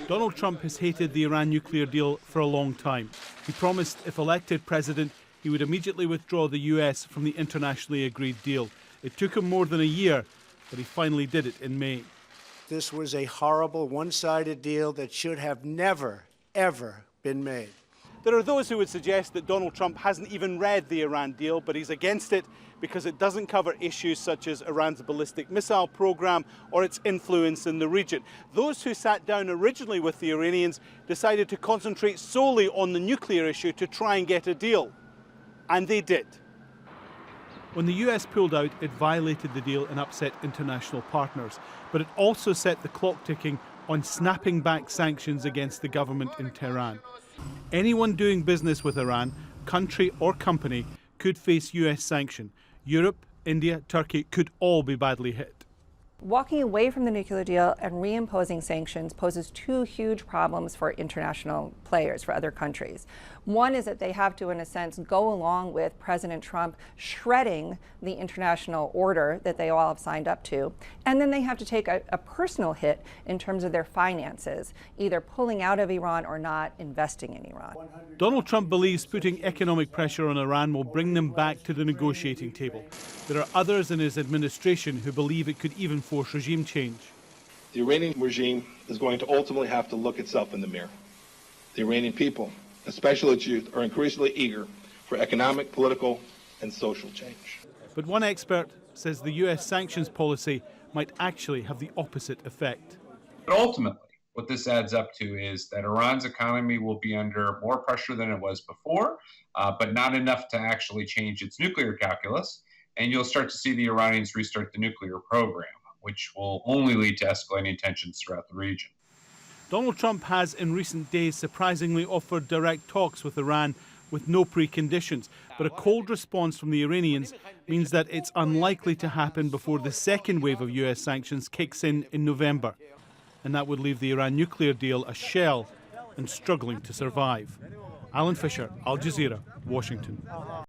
Donald Trump has hated the Iran nuclear deal for a long time. He promised if elected president, he would immediately withdraw the US from the internationally agreed deal. It took him more than a year, but he finally did it in May. This was a horrible, one-sided deal that should have never, ever been made. There are those who would suggest that Donald Trump hasn't even read the Iran deal, but he's against it because it doesn't cover issues such as Iran's ballistic missile program or its influence in the region. Those who sat down originally with the Iranians decided to concentrate solely on the nuclear issue to try and get a deal. And they did. When the US pulled out, it violated the deal and upset international partners. But it also set the clock ticking on snapping back sanctions against the government in Tehran. Anyone doing business with Iran, country or company, could face US sanction. Europe, India, Turkey could all be badly hit. Walking away from the nuclear deal and reimposing sanctions poses two huge problems for international players, for other countries. One is that they have to, in a sense, go along with President Trump shredding the international order that they all have signed up to. And then they have to take a personal hit in terms of their finances, either pulling out of Iran or not investing in Iran. Donald Trump believes putting economic pressure on Iran will bring them back to the negotiating table. There are others in his administration who believe it could even force regime change. The Iranian regime is going to ultimately have to look itself in the mirror. The Iranian people, especially its youth, are increasingly eager for economic, political, and social change. But one expert says the US sanctions policy might actually have the opposite effect. But ultimately, what this adds up to is that Iran's economy will be under more pressure than it was before, but not enough to actually change its nuclear calculus. And you'll start to see the Iranians restart the nuclear program, which will only lead to escalating tensions throughout the region. Donald Trump has in recent days surprisingly offered direct talks with Iran with no preconditions. But a cold response from the Iranians means that it's unlikely to happen before the second wave of US sanctions kicks in November. And that would leave the Iran nuclear deal a shell and struggling to survive. Alan Fisher, Al Jazeera, Washington.